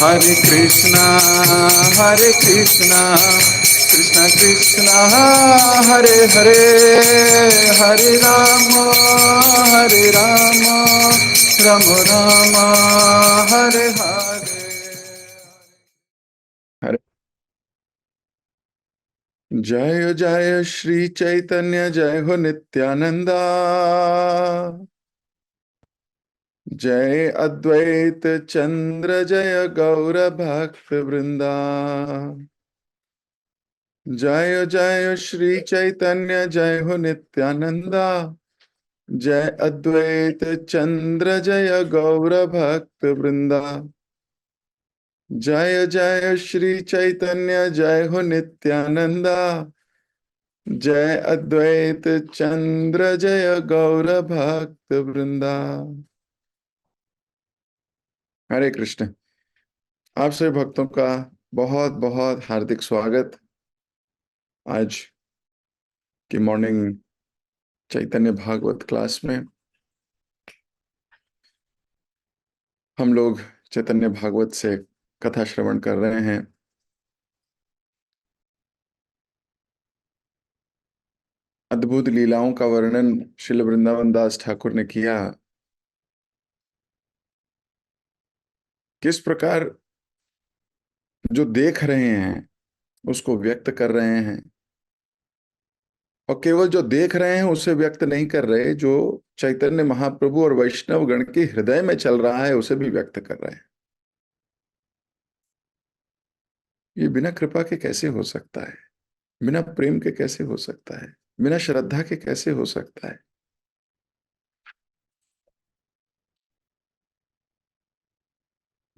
Hare Krishna, Hare Krishna, Krishna Krishna, Hare Hare, Hare Rama, Hare Rama, Rama Rama, Hare Hare. Hare जय जय श्री चैतन्य जय हो नित्यानंदा, जय अद्वैत चंद्र जय गौर भक्त वृंदा, जय जय श्री चैतन्य जय हो नित्यानंदा, जय अद्वैत चंद्र जय गौर भक्त वृंदा, जय जय श्री चैतन्य जय हो नित्यानंदा, जय अद्वैत चंद्र जय गौर भक्त वृंदा। हरे कृष्ण। आप सभी भक्तों का बहुत बहुत हार्दिक स्वागत। आज की मॉर्निंग चैतन्य भागवत क्लास में हम लोग चैतन्य भागवत से कथा श्रवण कर रहे हैं। अद्भुत लीलाओं का वर्णन श्रील वृंदावन दास ठाकुर ने किया। किस प्रकार जो देख रहे हैं उसको व्यक्त कर रहे हैं, और केवल जो देख रहे हैं उसे व्यक्त नहीं कर रहे, जो चैतन्य महाप्रभु और वैष्णव गण के हृदय में चल रहा है उसे भी व्यक्त कर रहे हैं। ये बिना कृपा के कैसे हो सकता है? बिना प्रेम के कैसे हो सकता है? बिना श्रद्धा के कैसे हो सकता है?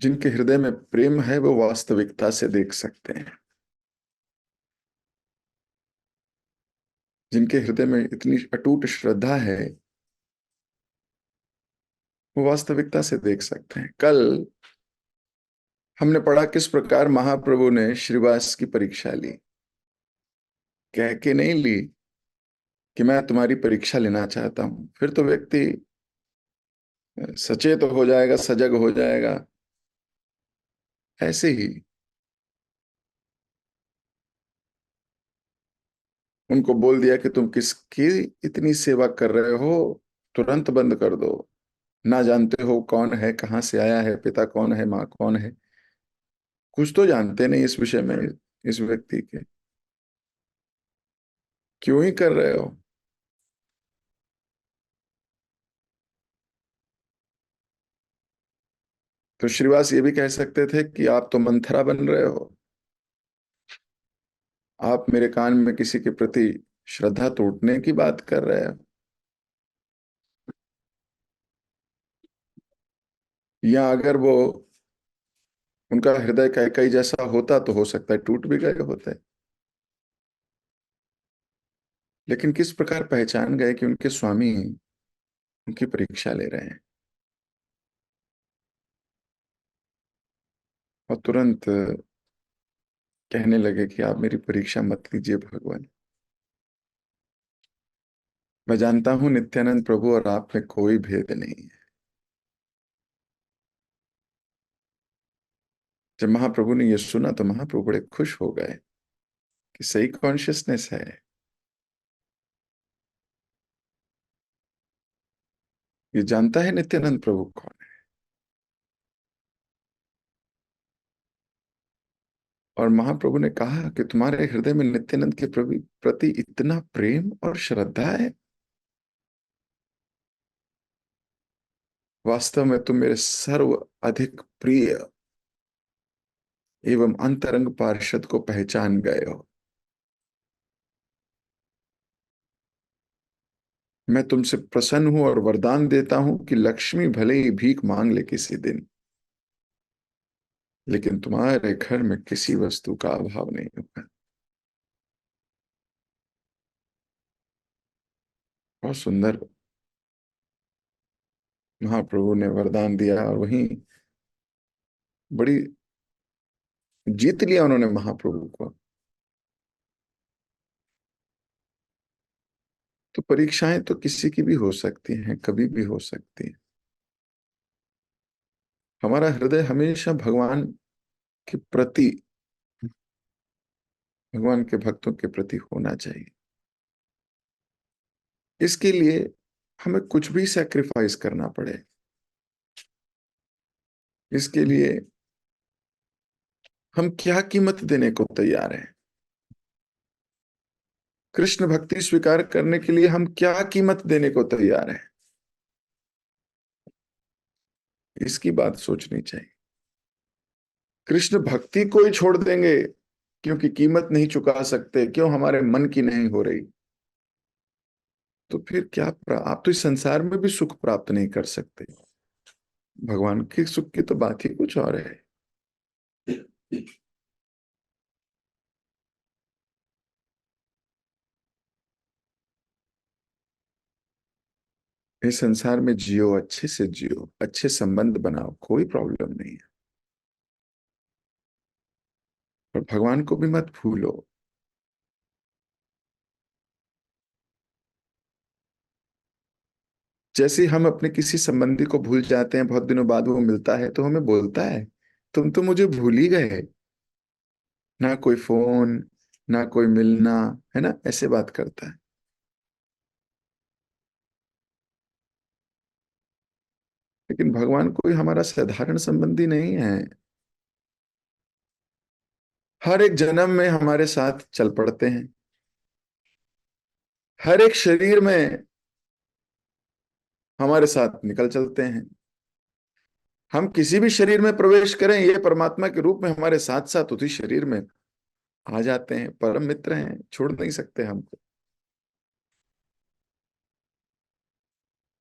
जिनके हृदय में प्रेम है वो वास्तविकता से देख सकते हैं। जिनके हृदय में इतनी अटूट श्रद्धा है वो वास्तविकता से देख सकते हैं। कल हमने पढ़ा किस प्रकार महाप्रभु ने श्रीवास की परीक्षा ली। कह के नहीं ली कि मैं तुम्हारी परीक्षा लेना चाहता हूं, फिर तो व्यक्ति सचेत हो जाएगा, सजग हो जाएगा। ऐसे ही उनको बोल दिया कि तुम किसकी इतनी सेवा कर रहे हो, तुरंत बंद कर दो। ना जानते हो कौन है, कहां से आया है, पिता कौन है, माँ कौन है, कुछ तो जानते नहीं इस विषय में इस व्यक्ति के, क्यों ही कर रहे हो? तो श्रीवास ये भी कह सकते थे कि आप तो मंथरा बन रहे हो, आप मेरे कान में किसी के प्रति श्रद्धा तोड़ने की बात कर रहे हो। या अगर वो उनका हृदय कैकई जैसा होता तो हो सकता है टूट भी गए होते। लेकिन किस प्रकार पहचान गए कि उनके स्वामी उनकी परीक्षा ले रहे हैं, और तुरंत कहने लगे कि आप मेरी परीक्षा मत लीजिए भगवान। मैं जानता हूं नित्यानंद प्रभु और आप में कोई भेद नहीं है। जब महाप्रभु ने यह सुना तो महाप्रभु बड़े खुश हो गए कि सही कॉन्शियसनेस है। ये जानता है नित्यानंद प्रभु कौन है। और महाप्रभु ने कहा कि तुम्हारे हृदय में नित्यानंद के प्रति इतना प्रेम और श्रद्धा है, वास्तव में तुम मेरे सर्व अधिक प्रिय एवं अंतरंग पार्षद को पहचान गए हो। मैं तुमसे प्रसन्न हूं और वरदान देता हूं कि लक्ष्मी भले ही भीख मांग ले किसी दिन, लेकिन तुम्हारे घर में किसी वस्तु का अभाव नहीं होगा। बहुत सुंदर महाप्रभु ने वरदान दिया, और वहीं बड़ी जीत लिया उन्होंने महाप्रभु को। तो परीक्षाएं तो किसी की भी हो सकती हैं, कभी भी हो सकती हैं। हमारा हृदय हमेशा भगवान के प्रति, भगवान के भक्तों के प्रति होना चाहिए। इसके लिए हमें कुछ भी सैक्रिफाइस करना पड़े, इसके लिए हम क्या कीमत देने को तैयार हैं, कृष्ण भक्ति स्वीकार करने के लिए हम क्या कीमत देने को तैयार हैं, इसकी बात सोचनी चाहिए। कृष्ण भक्ति को ही छोड़ देंगे क्योंकि कीमत नहीं चुका सकते, क्यों, हमारे मन की नहीं हो रही, तो फिर क्या आप तो इस संसार में भी सुख प्राप्त नहीं कर सकते। भगवान के सुख की तो बात ही कुछ और है। इस संसार में जियो, अच्छे से जियो, अच्छे संबंध बनाओ, कोई प्रॉब्लम नहीं है, पर भगवान को भी मत भूलो। जैसे हम अपने किसी संबंधी को भूल जाते हैं, बहुत दिनों बाद वो मिलता है तो हमें बोलता है, तुम तो मुझे भूल ही गए, ना कोई फोन, ना कोई मिलना, है ना, ऐसे बात करता है। लेकिन भगवान कोई हमारा साधारण संबंधी नहीं है, हर एक जन्म में हमारे साथ चल पड़ते हैं, हर एक शरीर में हमारे साथ निकल चलते हैं। हम किसी भी शरीर में प्रवेश करें, ये परमात्मा के रूप में हमारे साथ साथ उसी शरीर में आ जाते हैं, परम मित्र हैं, छोड़ नहीं सकते हमको।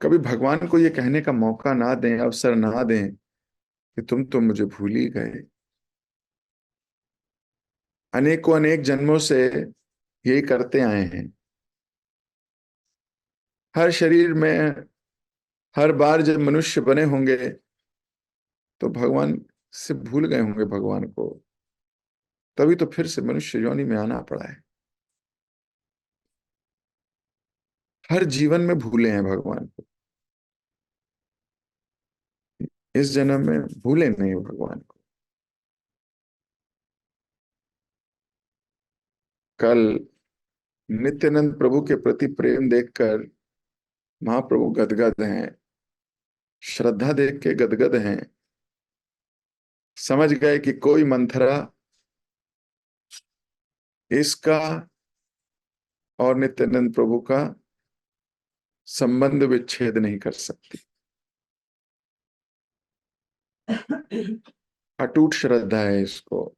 कभी भगवान को ये कहने का मौका ना दें, अवसर ना दें कि तुम तो मुझे भूल ही गए। अनेकों अनेक जन्मों से यही करते आए हैं, हर शरीर में, हर बार जब मनुष्य बने होंगे तो भगवान से भूल गए होंगे भगवान को, तभी तो फिर से मनुष्य योनि में आना पड़ा है। हर जीवन में भूले हैं भगवान को, इस जन्म में भूले नहीं भगवान को। कल नित्यानंद प्रभु के प्रति प्रेम देखकर महाप्रभु गदगद हैं, श्रद्धा देख के गदगद हैं, समझ गए कि कोई मंथरा इसका और नित्यानंद प्रभु का संबंध विच्छेद नहीं कर सकती। अटूट श्रद्धा है इसको।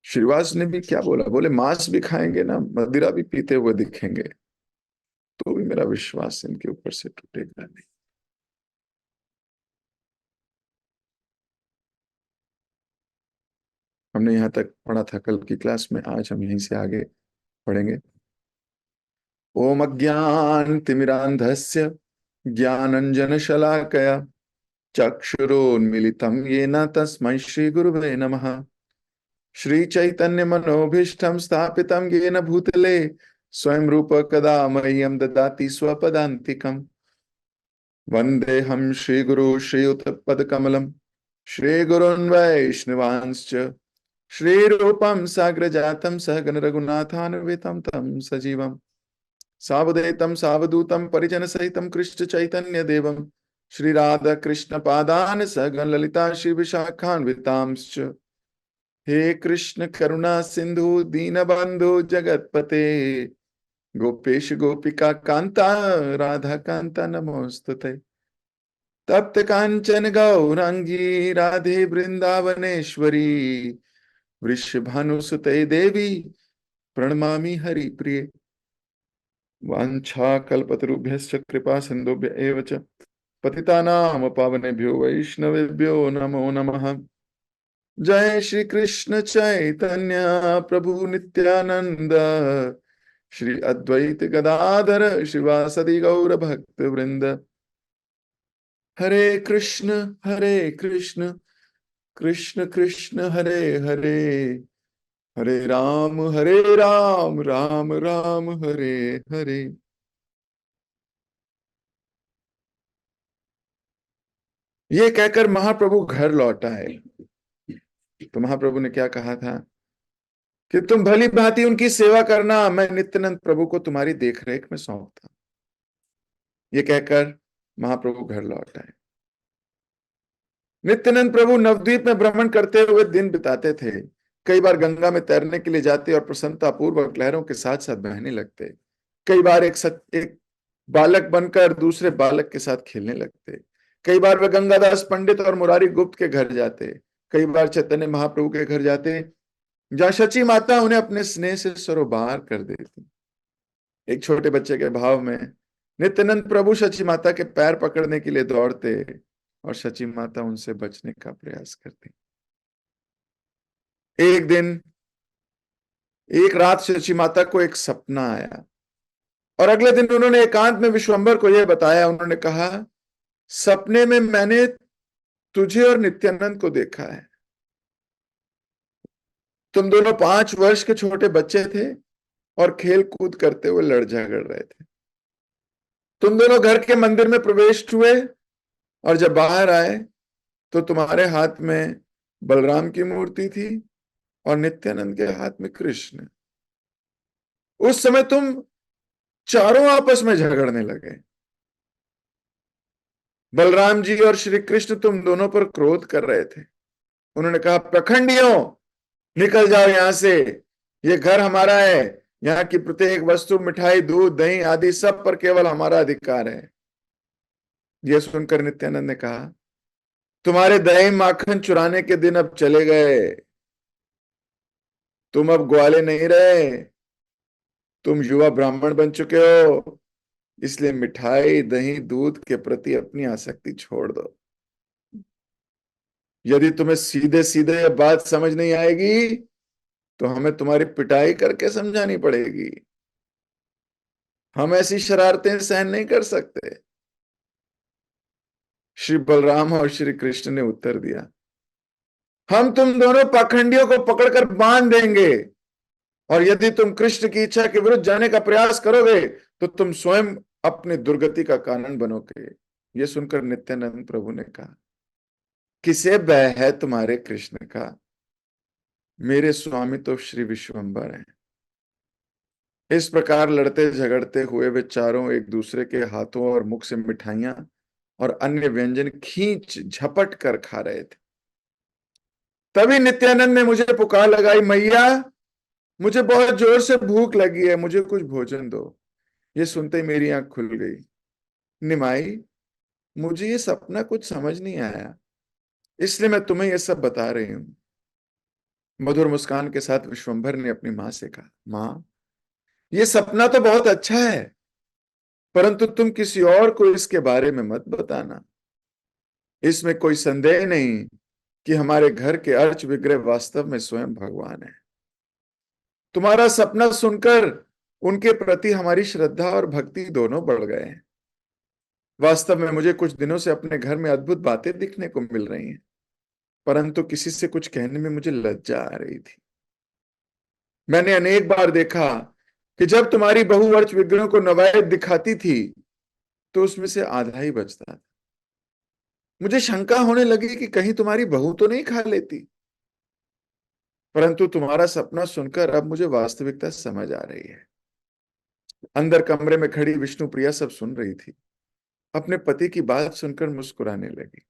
श्रीवास ने भी क्या बोला, बोले मांस भी खाएंगे ना, मदिरा भी पीते हुए दिखेंगे, तो भी मेरा विश्वास इनके ऊपर से टूटेगा नहीं। हमने यहाँ तक पढ़ा था कल की क्लास में, आज हम यहीं से आगे पढ़ेंगे। ओम अज्ञान तिमिरांधस्य ज्ञानंजन शलाकया चक्षुरोन्मिलितं येन तस्मै श्री गुरुवे नमः। श्री चैतन्य मनोभीष्टं स्थापितं येन भूतले स्वयं रूप कदा मह्यं ददाति स्वपदान्तिकम्। वन्देऽहं श्रीगुरु श्रीयुतपदकमलं श्रीगुरून् वैष्णवांश्च श्रीरूपं साग्रजातं सहगण रघुनाथान्वितं तं सजीवम् सावधेतं सावधूतं परिजनसहितं कृष्ण चैतन्य देवं श्री राधा कृष्ण पादान सहगण ललिता श्री विशाखान्वितांश्च। हे कृष्ण करुणा सिंधु दीनबंधु जगतपते गोपेश गोपिका कांता राधा कांता नमोस्तुते। तप्त कांचन गौरांगी राधे वृंदावनेश्वरी वृषभानुसुते देवी प्रणमामि हरिप्रिये। वाञ्छाकल्पतरुभ्यश्च कृपा सिन्धुभ्य एव च पतितानां पावनेभ्यो वैष्णवेभ्यो नमो नमः। जय श्री कृष्ण चैतन्य प्रभु नित्यानंद श्री अद्वैत गदाधर शिवासदि गौर भक्त वृंद। हरे कृष्ण कृष्ण कृष्ण हरे हरे, हरे राम राम राम हरे हरे। ये कहकर महाप्रभु घर लौट आए। तो महाप्रभु ने क्या कहा था कि तुम भली भांति उनकी सेवा करना, मैं नित्यानंद प्रभु को तुम्हारी देखरेख में सौंपता। ये कहकर महाप्रभु घर लौट आए। नित्यानंद प्रभु नवद्वीप में भ्रमण करते हुए दिन बिताते थे। कई बार गंगा में तैरने के लिए जाते और प्रसन्नता पूर्वक लहरों के साथ साथ बहने लगते। कई बार एक बालक बनकर दूसरे बालक के साथ खेलने लगते। कई बार वे गंगादास पंडित और मुरारी गुप्त के घर जाते। कई बार चैतन्य महाप्रभु के घर जाते, जहां शची माता उन्हें अपने स्नेह से सरोबार कर देती। एक छोटे बच्चे के भाव में नित्यानंद प्रभु शची माता के पैर पकड़ने के लिए दौड़ते और शची माता उनसे बचने का प्रयास करती। एक दिन, एक रात शची माता को एक सपना आया और अगले दिन उन्होंने एकांत में विश्वंभर को यह बताया। उन्होंने कहा, सपने में मैंने तुझे और नित्यानंद को देखा है। तुम दोनों 5 वर्ष के छोटे बच्चे थे और खेल कूद करते हुए लड़ झगड़ रहे थे। तुम दोनों घर के मंदिर में प्रवेश हुए और जब बाहर आए तो तुम्हारे हाथ में बलराम की मूर्ति थी और नित्यानंद के हाथ में कृष्ण। उस समय तुम चारों आपस में झगड़ने लगे। बलराम जी और श्री कृष्ण तुम दोनों पर क्रोध कर रहे थे। उन्होंने कहा, प्रखंडियों, निकल जाओ यहां से, ये घर हमारा है। यहाँ की प्रत्येक वस्तु, मिठाई, दूध, दही आदि सब पर केवल हमारा अधिकार है। यह सुनकर नित्यानंद ने कहा, तुम्हारे दही माखन चुराने के दिन अब चले गए। तुम अब ग्वाले नहीं रहे, तुम युवा ब्राह्मण बन चुके हो। इसलिए मिठाई, दही, दूध के प्रति अपनी आसक्ति छोड़ दो। यदि तुम्हें सीधे सीधे यह बात समझ नहीं आएगी तो हमें तुम्हारी पिटाई करके समझानी पड़ेगी। हम ऐसी शरारतें सहन नहीं कर सकते। श्री बलराम और श्री कृष्ण ने उत्तर दिया, हम तुम दोनों पाखंडियों को पकड़कर बांध देंगे और यदि तुम कृष्ण की इच्छा के विरुद्ध जाने का प्रयास करोगे तो तुम स्वयं अपनी दुर्गति का कारण बनोगे। यह सुनकर नित्यानंद प्रभु ने कहा, किसे भय है तुम्हारे कृष्ण का? मेरे स्वामी तो श्री विश्वंभर हैं। इस प्रकार लड़ते झगड़ते हुए वे चारों एक दूसरे के हाथों और मुख से मिठाइयां और अन्य व्यंजन खींच झपट कर खा रहे थे। तभी नित्यानंद ने मुझे पुकार लगाई, मैया, मुझे बहुत जोर से भूख लगी है, मुझे कुछ भोजन दो। ये सुनते ही मेरी आंख खुल गई। निमाई, मुझे ये सपना कुछ समझ नहीं आया, इसलिए मैं तुम्हें यह सब बता रही हूं। मधुर मुस्कान के साथ विश्वंभर ने अपनी मां से कहा, मां, ये सपना तो बहुत अच्छा है, परंतु तुम किसी और को इसके बारे में मत बताना। इसमें कोई संदेह नहीं कि हमारे घर के अर्च विग्रह वास्तव में स्वयं भगवान है। तुम्हारा सपना सुनकर उनके प्रति हमारी श्रद्धा और भक्ति दोनों बढ़ गए हैं। वास्तव में मुझे कुछ दिनों से अपने घर में अद्भुत बातें दिखने को मिल रही हैं, परंतु किसी से कुछ कहने में मुझे लज्जा आ रही थी। मैंने अनेक बार देखा कि जब तुम्हारी बहू अर्च विग्रहों को नैवेद्य दिखाती थी तो उसमें से आधा ही बचता था। मुझे शंका होने लगी कि कहीं तुम्हारी बहू तो नहीं खा लेती, परंतु तुम्हारा सपना सुनकर अब मुझे वास्तविकता समझ आ रही है। अंदर कमरे में खड़ी विष्णु प्रिया सब सुन रही थी। अपने पति की बात सुनकर मुस्कुराने लगी।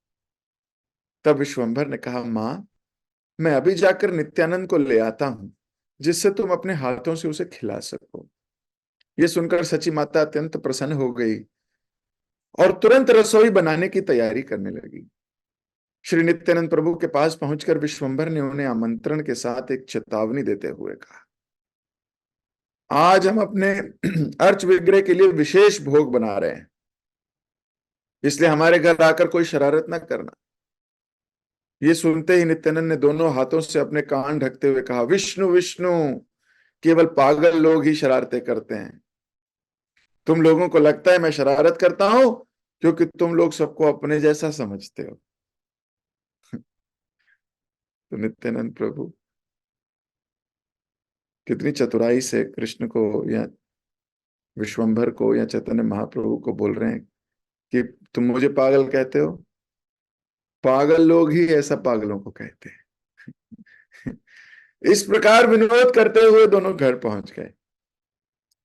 तब विश्वंभर ने कहा, मां, मैं अभी जाकर नित्यानंद को ले आता हूं, जिससे तुम अपने हाथों से उसे खिला सको। यह सुनकर सची माता अत्यंत प्रसन्न हो गई और तुरंत रसोई बनाने की तैयारी करने लगी। श्री नित्यानंद प्रभु के पास पहुंचकर विश्वंभर ने उन्हें आमंत्रण के साथ एक चेतावनी देते हुए कहा, आज हम अपने अर्च विग्रह के लिए विशेष भोग बना रहे हैं, इसलिए हमारे घर आकर कोई शरारत न करना। ये सुनते ही नित्यानंद ने दोनों हाथों से अपने कान ढकते हुए कहा, विष्णु विष्णु, केवल पागल लोग ही शरारतें करते हैं। तुम लोगों को लगता है मैं शरारत करता हूं क्योंकि तुम लोग सबको अपने जैसा समझते हो। तो नित्यानंद प्रभु कितनी चतुराई से कृष्ण को या विश्वंभर को या चैतन्य महाप्रभु को बोल रहे हैं कि तुम मुझे पागल कहते हो, पागल लोग ही ऐसा पागलों को कहते हैं। इस प्रकार विनोद करते हुए दोनों घर पहुंच गए।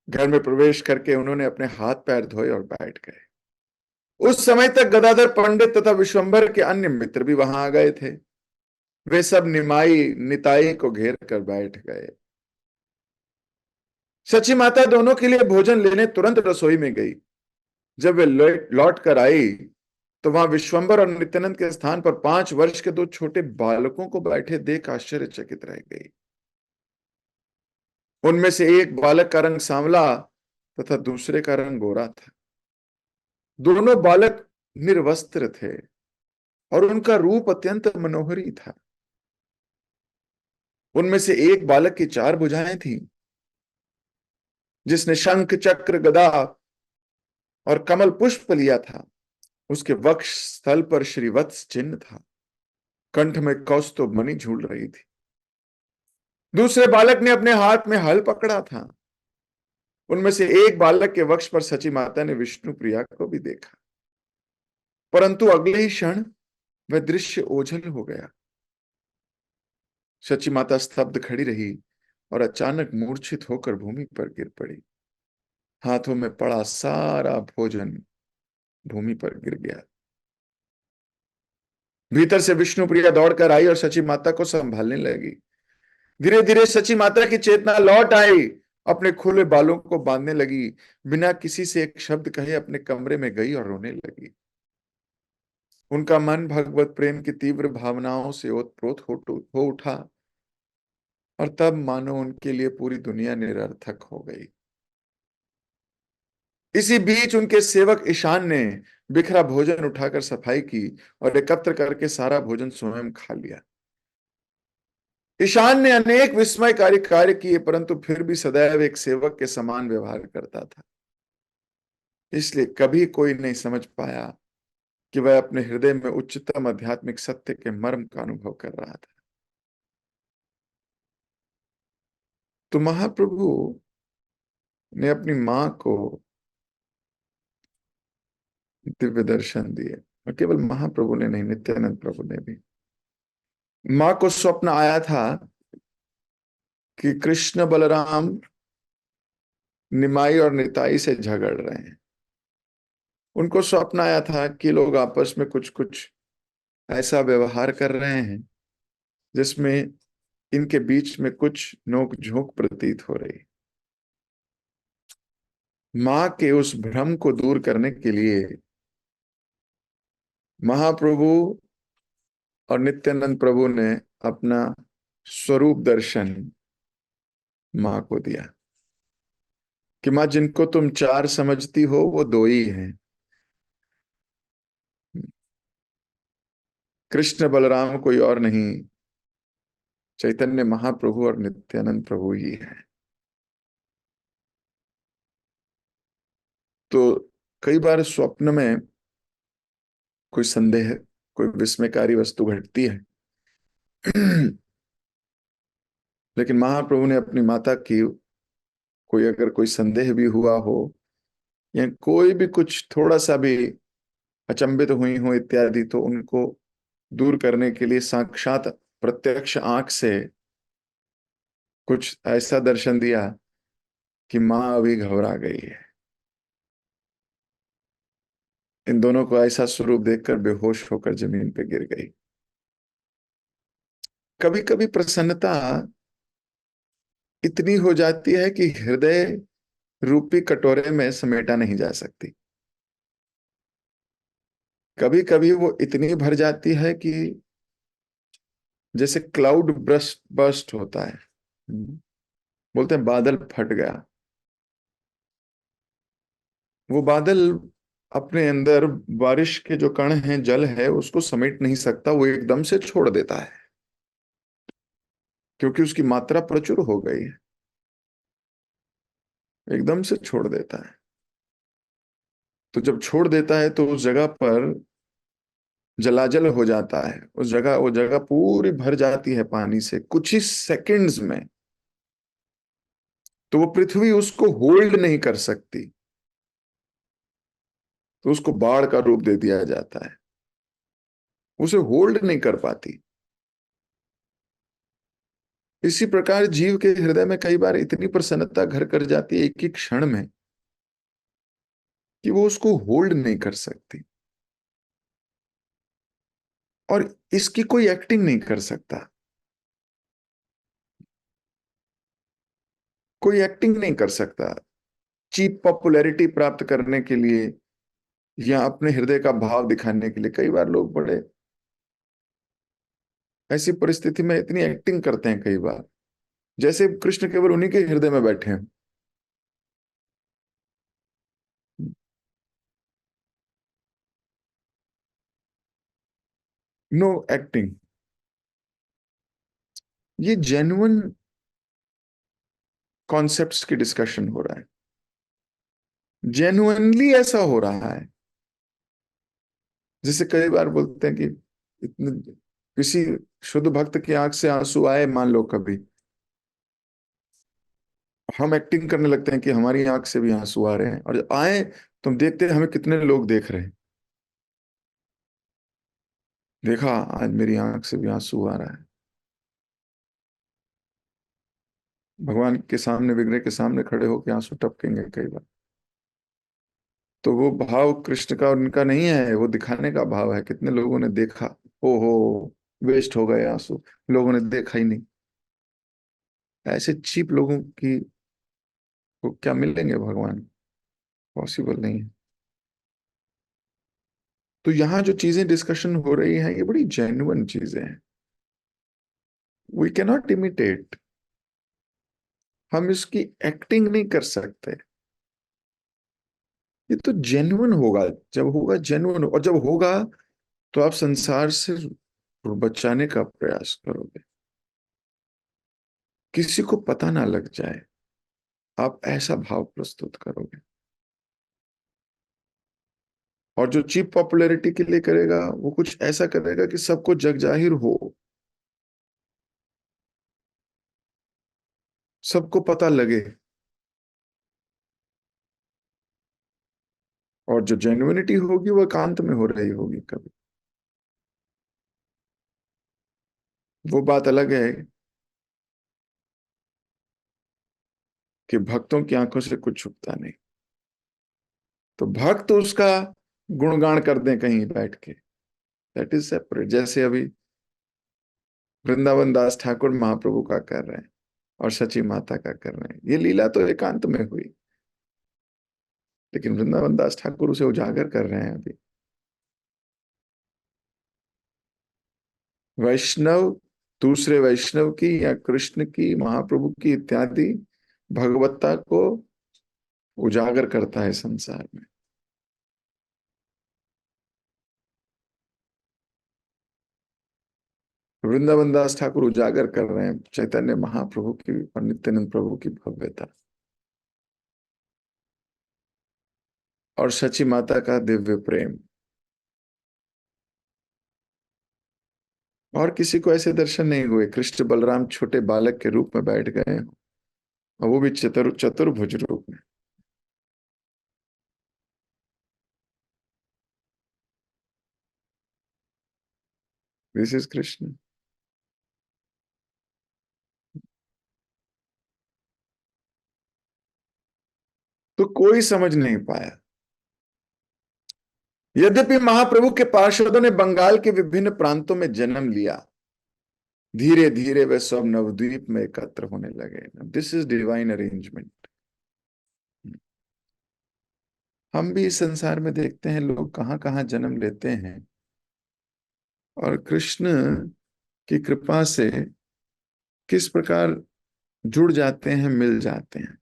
घर में प्रवेश करके उन्होंने अपने हाथ पैर धोए और बैठ गए। उस समय तक गदाधर पंडित तथा विश्वंभर के अन्य मित्र भी वहां आ गए थे। वे सब निमाई निताई को घेर कर बैठ गए। सची माता दोनों के लिए भोजन लेने तुरंत रसोई में गई। जब वे लौट कर आई तो वहां विश्वंभर और नित्यानंद के स्थान पर 5 वर्ष के दो छोटे बालकों को बैठे देख आश्चर्यचकित रह गई। उनमें से एक बालक का रंग सांवला तथा दूसरे का रंग गोरा था। दोनों बालक निर्वस्त्र थे और उनका रूप अत्यंत मनोहरी था। उनमें से एक बालक की 4 भुजाएं थीं, जिसने शंख चक्र गदा और कमल पुष्प लिया था। उसके वक्ष स्थल पर श्रीवत्स चिन्ह था। कंठ में कौस्तुभ मणि झूल रही थी। दूसरे बालक ने अपने हाथ में हल पकड़ा था। उनमें से एक बालक के वक्ष पर सची माता ने विष्णु प्रिया को भी देखा, परंतु अगले ही क्षण वह दृश्य ओझल हो गया। सची माता स्तब्ध खड़ी रही और अचानक मूर्छित होकर भूमि पर गिर पड़ी। हाथों में पड़ा सारा भोजन भूमि पर गिर गया। भीतर से विष्णु प्रिया दौड़कर आई और सची माता को संभालने लगी। धीरे धीरे सची माता की चेतना लौट आई। अपने खुले बालों को बांधने लगी। बिना किसी से एक शब्द कहे अपने कमरे में गई और रोने लगी। उनका मन भगवत प्रेम की तीव्र भावनाओं से ओतप्रोत हो उठा और तब मानो उनके लिए पूरी दुनिया निरर्थक हो गई। इसी बीच उनके सेवक ईशान ने बिखरा भोजन उठाकर सफाई की और एकत्र करके सारा भोजन स्वयं खा लिया। ईशान ने अनेक विस्मयकारी कार्य किए, परंतु फिर भी सदैव एक सेवक के समान व्यवहार करता था। इसलिए कभी कोई नहीं समझ पाया कि वह अपने हृदय में उच्चतम आध्यात्मिक सत्य के मर्म का अनुभव कर रहा था। तो महाप्रभु ने अपनी मां को दिव्य दर्शन दिए, और केवल महाप्रभु ने नहीं, नित्यानंद प्रभु ने भी। मां को स्वप्न आया था कि कृष्ण बलराम निमाई और निताई से झगड़ रहे हैं। उनको स्वप्न आया था कि लोग आपस में कुछ कुछ ऐसा व्यवहार कर रहे हैं जिसमें इनके बीच में कुछ नोक झोंक प्रतीत हो रही। मां के उस भ्रम को दूर करने के लिए महाप्रभु और नित्यानंद प्रभु ने अपना स्वरूप दर्शन मां को दिया कि मां, जिनको तुम चार समझती हो वो दो ही हैं, कृष्ण बलराम कोई और नहीं, चैतन्य महाप्रभु और नित्यानंद प्रभु ही है। तो कई बार स्वप्न में कोई संदेह, कोई विस्मयकारी वस्तु घटती है। लेकिन महाप्रभु ने अपनी माता की कोई अगर कोई संदेह भी हुआ हो या कोई भी कुछ थोड़ा सा भी अचंभित हुई हो इत्यादि, तो उनको दूर करने के लिए साक्षात प्रत्यक्ष आंख से कुछ ऐसा दर्शन दिया कि मां अभी घबरा गई है। इन दोनों को ऐसा स्वरूप देखकर बेहोश होकर जमीन पर गिर गई। कभी कभी प्रसन्नता इतनी हो जाती है कि हृदय रूपी कटोरे में समेटा नहीं जा सकती। कभी कभी वो इतनी भर जाती है कि जैसे क्लाउड ब्रस्ट बर्स्ट होता है। बोलते हैं बादल फट गया। वो बादल अपने अंदर बारिश के जो कण हैं, जल है, उसको समेट नहीं सकता, वो एकदम से छोड़ देता है क्योंकि उसकी मात्रा प्रचुर हो गई है। एकदम से छोड़ देता है। तो जब छोड़ देता है तो उस जगह पर जलाजल हो जाता है। वो जगह पूरी भर जाती है पानी से कुछ ही सेकंड्स में। तो वो पृथ्वी उसको होल्ड नहीं कर सकती, तो उसको बाढ़ का रूप दे दिया जाता है। उसे होल्ड नहीं कर पाती। इसी प्रकार जीव के हृदय में कई बार इतनी प्रसन्नता घर कर जाती है एक ही क्षण में कि वो उसको होल्ड नहीं कर सकती, और इसकी कोई एक्टिंग नहीं कर सकता। कोई एक्टिंग नहीं कर सकता। चीप पॉपुलैरिटी प्राप्त करने के लिए या अपने हृदय का भाव दिखाने के लिए कई बार लोग बड़े ऐसी परिस्थिति में इतनी एक्टिंग करते हैं कई बार, जैसे कृष्ण केवल उन्हीं के हृदय में बैठे हैं। Know acting. ये जेन्युइन कॉन्सेप्ट्स की डिस्कशन हो रहा है, जेन्युइनली ऐसा हो रहा है। जैसे कई बार बोलते हैं कि इतने किसी शुद्ध भक्त की आंख से आंसू आए, मान लो कभी, हम एक्टिंग करने लगते हैं कि हमारी आंख से भी आंसू आ रहे हैं, और जब आए तो हम देखते हैं हमें कितने लोग देख रहे हैं। देखा, आज मेरी आंख से भी आंसू आ रहा है। भगवान के सामने, विग्रह के सामने खड़े होकर आंसू टपकेंगे कई बार। तो वो भाव कृष्ण का और उनका नहीं है, वो दिखाने का भाव है। कितने लोगों ने देखा, ओ हो, वेस्ट हो गए आंसू, लोगों ने देखा ही नहीं। ऐसे चीप लोगों की को क्या मिलेंगे भगवान? पॉसिबल नहीं है। तो यहाँ जो चीजें डिस्कशन हो रही हैं ये बड़ी जेन्युइन चीजें हैं। We can not imitate. हम इसकी एक्टिंग नहीं कर सकते। ये तो जेन्युइन होगा। जब होगा जेन्युइन, और जब होगा तो आप संसार से बचाने का प्रयास करोगे, किसी को पता ना लग जाए, आप ऐसा भाव प्रस्तुत करोगे। और जो चीप पॉपुलैरिटी के लिए करेगा वो कुछ ऐसा करेगा कि सबको जग जाहिर हो, सबको पता लगे। और जो जेन्युइनिटी होगी वो एकांत में हो रही होगी कभी। वो बात अलग है कि भक्तों की आंखों से कुछ छुपता नहीं, तो भक्त उसका गुणगान कर दें कहीं बैठ के, दैट इज सेपरेट। जैसे अभी वृंदावन दास ठाकुर महाप्रभु का कर रहे हैं और सची माता का कर रहे हैं, ये लीला तो एकांत में हुई, लेकिन वृंदावन दास ठाकुर उसे उजागर कर रहे हैं अभी। वैष्णव दूसरे वैष्णव की या कृष्ण की, महाप्रभु की इत्यादि भगवत्ता को उजागर करता है संसार में। वृंदावन दास ठाकुर उजागर कर रहे हैं चैतन्य महाप्रभु की और नित्यानंद प्रभु की भव्यता, और सची माता का दिव्य प्रेम। और किसी को ऐसे दर्शन नहीं हुए, कृष्ण बलराम छोटे बालक के रूप में बैठ गए हो, और वो भी चतुर्भुज रूप में। This is Krishna. तो कोई समझ नहीं पाया। यद्यपि महाप्रभु के पार्षदों ने बंगाल के विभिन्न प्रांतों में जन्म लिया, धीरे धीरे वे सब नवद्वीप में एकत्र होने लगे। This is divine arrangement. हम भी इस संसार में देखते हैं लोग कहाँ कहाँ जन्म लेते हैं, और कृष्ण की कृपा से किस प्रकार जुड़ जाते हैं, मिल जाते हैं।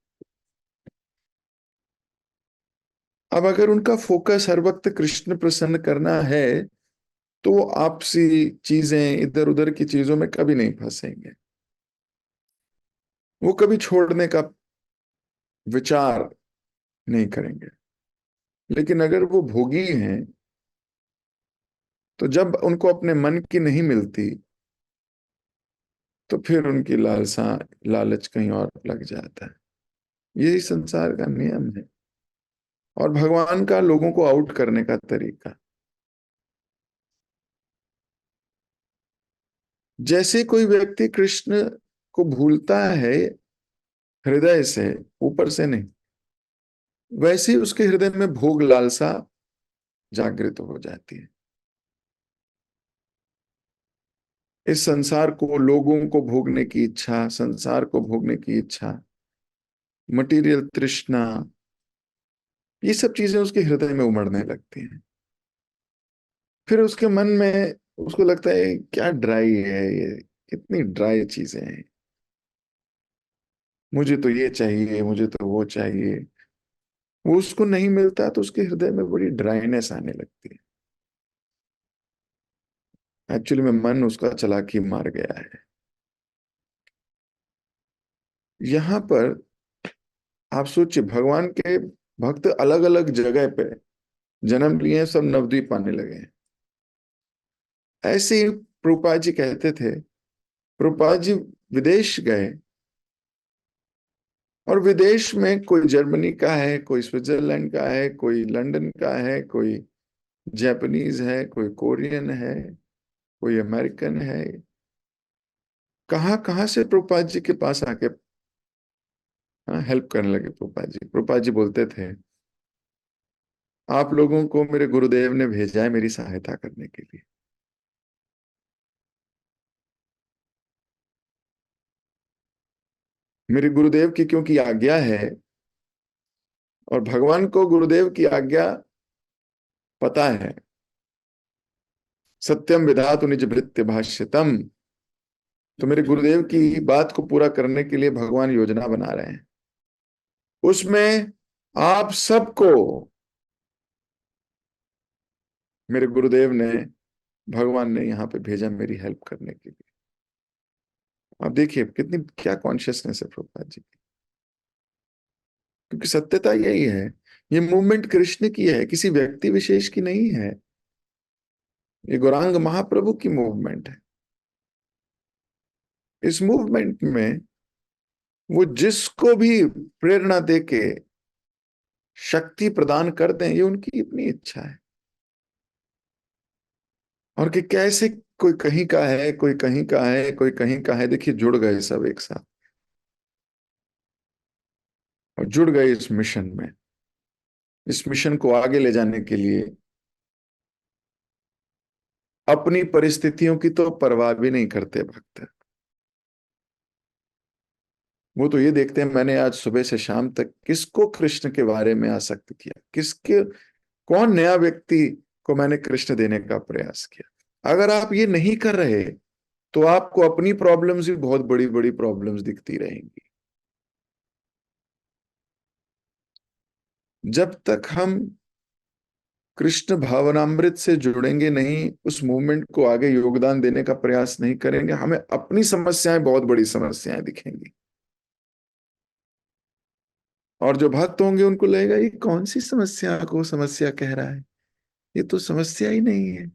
अब अगर उनका फोकस हर वक्त कृष्ण प्रसन्न करना है, तो वो आपसी चीजें, इधर उधर की चीजों में कभी नहीं फंसेंगे, वो कभी छोड़ने का विचार नहीं करेंगे। लेकिन अगर वो भोगी हैं, तो जब उनको अपने मन की नहीं मिलती, तो फिर उनकी लालसा, लालच कहीं और लग जाता है। यही संसार का नियम है, और भगवान का लोगों को आउट करने का तरीका। जैसे कोई व्यक्ति कृष्ण को भूलता है हृदय से, ऊपर से नहीं, वैसे ही उसके हृदय में भोग लालसा जागृत हो जाती है। इस संसार को, लोगों को भोगने की इच्छा, संसार को भोगने की इच्छा, मटेरियल तृष्णा, ये सब चीजें उसके हृदय में उमड़ने लगती हैं। फिर उसके मन में उसको लगता है क्या ड्राई है ये, कितनी ड्राई चीजें हैं, मुझे तो ये चाहिए, मुझे तो वो चाहिए। वो उसको नहीं मिलता तो उसके हृदय में बड़ी ड्राइनेस आने लगती है। एक्चुअली में मन उसका चालाकी मार गया है। यहां पर आप सोचिए, भगवान के भक्त अलग अलग जगह पे जन्म लिए हैं, सब नवद्वीप आने लगे हैं। ऐसे ही प्रभुपाद जी कहते थे, प्रभुपाद जी विदेश गए, और विदेश में कोई जर्मनी का है, कोई स्विट्जरलैंड का है, कोई लंदन का है, कोई जापानीज है, कोई कोरियन है, कोई अमेरिकन है। कहाँ कहाँ से प्रभुपाद जी के पास आके हेल्प करने लगे। प्रभुपाद जी, प्रभुपाद जी बोलते थे, आप लोगों को मेरे गुरुदेव ने भेजा है मेरी सहायता करने के लिए। मेरे गुरुदेव की क्योंकि आज्ञा है, और भगवान को गुरुदेव की आज्ञा पता है। सत्यम विधातु निज भृत्य भाष्यतम। तो मेरे गुरुदेव की बात को पूरा करने के लिए भगवान योजना बना रहे हैं। उसमें आप सबको मेरे गुरुदेव ने, भगवान ने यहां पे भेजा मेरी हेल्प करने के लिए। आप देखिए कितनी क्या कॉन्शियसनेस है प्रभुपाद जी की। क्योंकि सत्यता यही है, ये मूवमेंट कृष्ण की है, किसी व्यक्ति विशेष की नहीं है। ये गौरांग महाप्रभु की मूवमेंट है। इस मूवमेंट में वो जिसको भी प्रेरणा देके शक्ति प्रदान कर दें, ये उनकी अपनी इच्छा है। और कि कैसे कोई कहीं का है, कोई कहीं का है, कोई कहीं का है, देखिए जुड़ गए सब एक साथ, और जुड़ गए इस मिशन में। इस मिशन को आगे ले जाने के लिए अपनी परिस्थितियों की तो परवाह भी नहीं करते भक्त। वो तो ये देखते हैं मैंने आज सुबह से शाम तक किसको कृष्ण के बारे में आसक्त किया, किसके, कौन नया व्यक्ति को मैंने कृष्ण देने का प्रयास किया। अगर आप ये नहीं कर रहे तो आपको अपनी प्रॉब्लम्स भी बहुत बड़ी बड़ी प्रॉब्लम्स दिखती रहेंगी। जब तक हम कृष्ण भावनामृत से जुड़ेंगे नहीं, उस मूवमेंट को आगे योगदान देने का प्रयास नहीं करेंगे, हमें अपनी समस्याएं बहुत बड़ी समस्याएं दिखेंगी। और जो भक्त होंगे उनको लगेगा ये कौन सी समस्या को समस्या कह रहा है, ये तो समस्या ही नहीं है।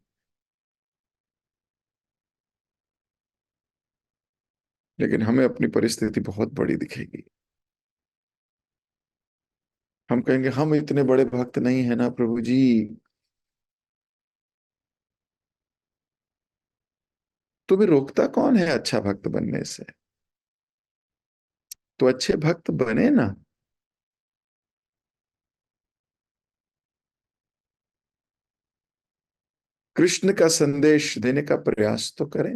लेकिन हमें अपनी परिस्थिति बहुत बड़ी दिखेगी। हम कहेंगे हम इतने बड़े भक्त नहीं है ना प्रभु जी। तो भी रोकता कौन है अच्छा भक्त बनने से? तो अच्छे भक्त बने ना। कृष्ण का संदेश देने का प्रयास तो करें।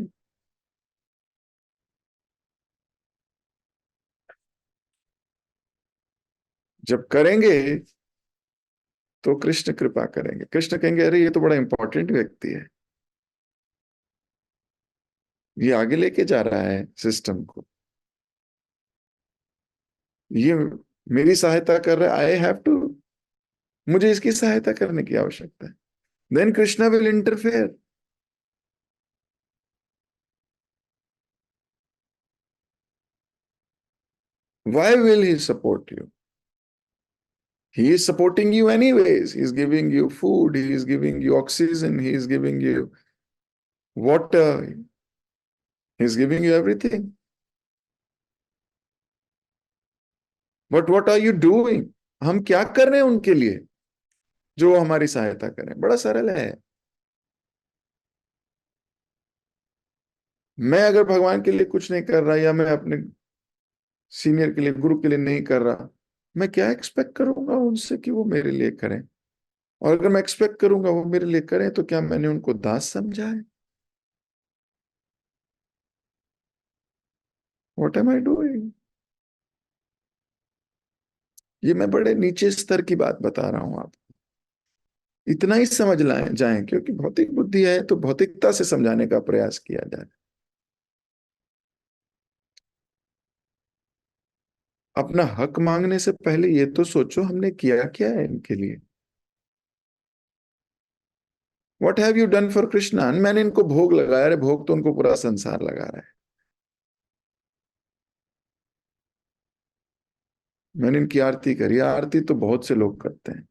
जब करेंगे तो कृष्ण कृपा करेंगे। कृष्ण कहेंगे अरे ये तो बड़ा इंपॉर्टेंट व्यक्ति है, ये आगे लेके जा रहा है सिस्टम को, ये मेरी सहायता कर रहा है, आई हैव टू, मुझे इसकी सहायता करने की आवश्यकता है। Then Krishna will interfere. Why will he support you? He is supporting you anyways. He is giving you food, he is giving you oxygen, he is giving you water, he is giving you everything. But what are you doing? हम क्या कर रहे हैं उनके लिए जो वो हमारी सहायता करें? बड़ा सरल है। मैं अगर भगवान के लिए कुछ नहीं कर रहा, या मैं अपने सीनियर के लिए, गुरु के लिए नहीं कर रहा, मैं क्या एक्सपेक्ट करूंगा उनसे कि वो मेरे लिए करें? और अगर मैं एक्सपेक्ट करूंगा वो मेरे लिए करें, तो क्या मैंने उनको दास समझा है? What am I doing? ये मैं बड़े नीचे स्तर की बात बता रहा हूं आप। इतना ही समझ लाए जाएं, क्योंकि भौतिक बुद्धि है तो भौतिकता से समझाने का प्रयास किया जाए। अपना हक मांगने से पहले ये तो सोचो हमने किया क्या है इनके लिए। What have you done for Krishna? मैंने इनको भोग लगाया। अरे भोग तो उनको पूरा संसार लगा रहा है। मैंने इनकी आरती करी। आरती तो बहुत से लोग करते हैं।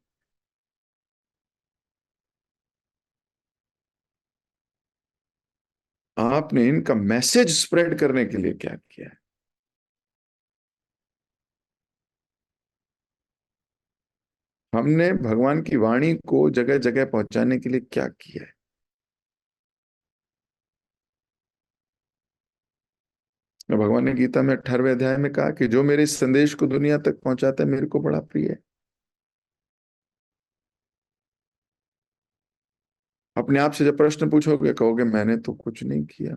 आपने इनका मैसेज स्प्रेड करने के लिए क्या किया है? हमने भगवान की वाणी को जगह जगह पहुंचाने के लिए क्या किया है? भगवान ने गीता में 18वें अध्याय में कहा कि जो मेरे इस संदेश को दुनिया तक पहुंचाता है मेरे को बड़ा प्रिय है। अपने आप से जब प्रश्न पूछोगे कहोगे मैंने तो कुछ नहीं किया,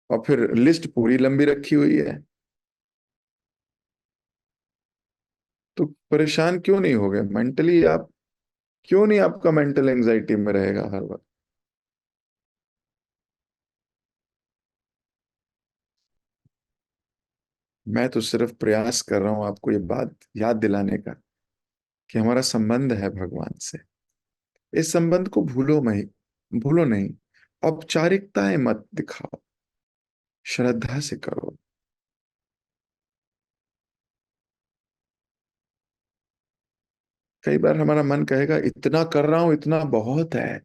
और फिर लिस्ट पूरी लंबी रखी हुई है। तो परेशान क्यों नहीं हो गए मेंटली आप? क्यों नहीं आपका मेंटल एंजाइटी में रहेगा हर वक्त? मैं तो सिर्फ प्रयास कर रहा हूं आपको ये बात याद दिलाने का कि हमारा संबंध है भगवान से। इस संबंध को भूलो नहीं। औपचारिकताएं मत दिखाओ, श्रद्धा से करो। कई बार हमारा मन कहेगा इतना कर रहा हूं, इतना बहुत है।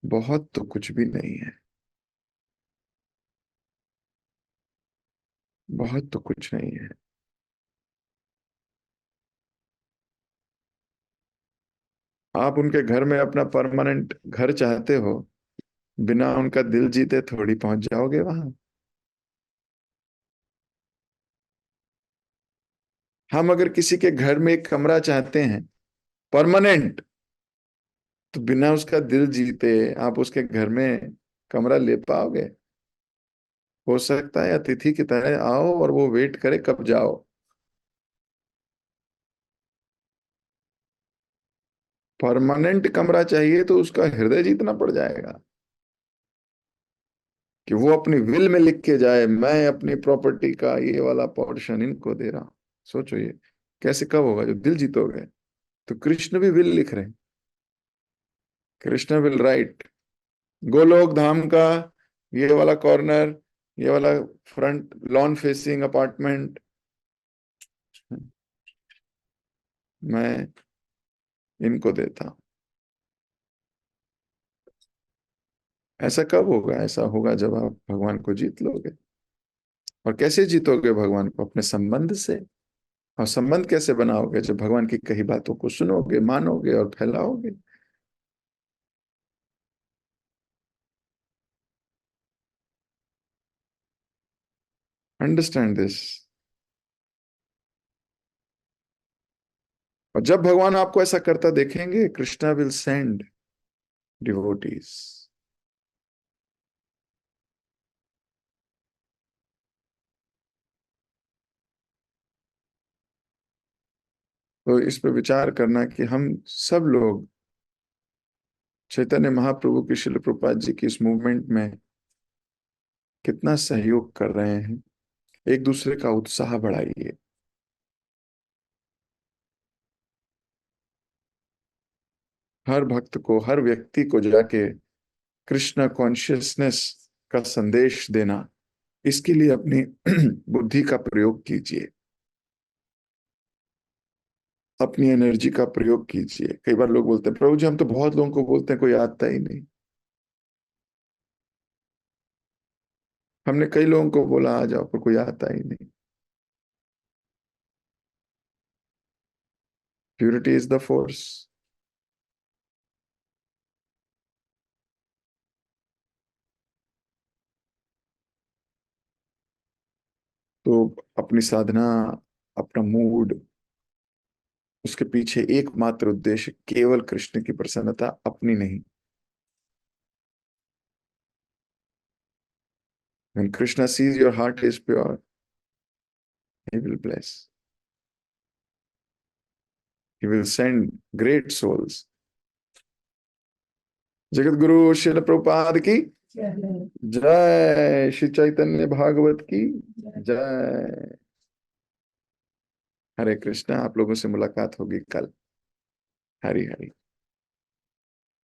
बहुत तो कुछ भी नहीं है। बहुत तो कुछ नहीं है। आप उनके घर में अपना परमानेंट घर चाहते हो, बिना उनका दिल जीते थोड़ी पहुंच जाओगे वहां। हम अगर किसी के घर में एक कमरा चाहते हैं परमानेंट, तो बिना उसका दिल जीते आप उसके घर में कमरा ले पाओगे? हो सकता है अतिथि की तरह आओ और वो वेट करे कब जाओ। परमानेंट कमरा चाहिए तो उसका हृदय जीतना पड़ जाएगा, कि वो अपनी विल में लिख के जाए मैं अपनी प्रॉपर्टी का ये वाला पोर्शन इनको दे रहा हूं। सोचो ये कैसे कब होगा जो दिल जीतोगे? तो कृष्ण भी विल लिख रहे हैं। कृष्ण विल राइट गोलोक धाम का ये वाला कॉर्नर, ये वाला फ्रंट लॉन फेसिंग अपार्टमेंट मैं इनको देता हूं। ऐसा कब होगा? ऐसा होगा जब आप भगवान को जीत लोगे। और कैसे जीतोगे भगवान को? अपने संबंध से। और संबंध कैसे बनाओगे? जब भगवान की कही बातों को सुनोगे, मानोगे और फैलाओगे। Understand this. और जब भगवान आपको ऐसा करता देखेंगे, कृष्णा विल सेंड डिवोटीज। तो इस पे विचार करना कि हम सब लोग चैतन्य महाप्रभु की, शिल प्रभुपाद जी की इस मूवमेंट में कितना सहयोग कर रहे हैं। एक दूसरे का उत्साह बढ़ाइए। हर भक्त को, हर व्यक्ति को जाके कृष्ण कॉन्शियसनेस का संदेश देना, इसके लिए अपनी बुद्धि का प्रयोग कीजिए। अपनी एनर्जी का प्रयोग कीजिए। कई बार लोग बोलते हैं प्रभु जी हम तो बहुत लोगों को बोलते हैं, कोई आता ही नहीं। हमने कई लोगों को बोला आ जाओ, पर कोई आता ही नहीं। Purity is the force. तो अपनी साधना, अपना मूड, उसके पीछे एकमात्र उद्देश्य केवल कृष्ण की प्रसन्नता, अपनी नहीं। When Krishna sees your heart is pure, he will bless. He will send great souls. Jagat Guru Srila Prabhupada की जय, श्री चैतन्य भागवत की जय। हरे कृष्णा। आप लोगों से मुलाकात होगी कल। हरि हरि।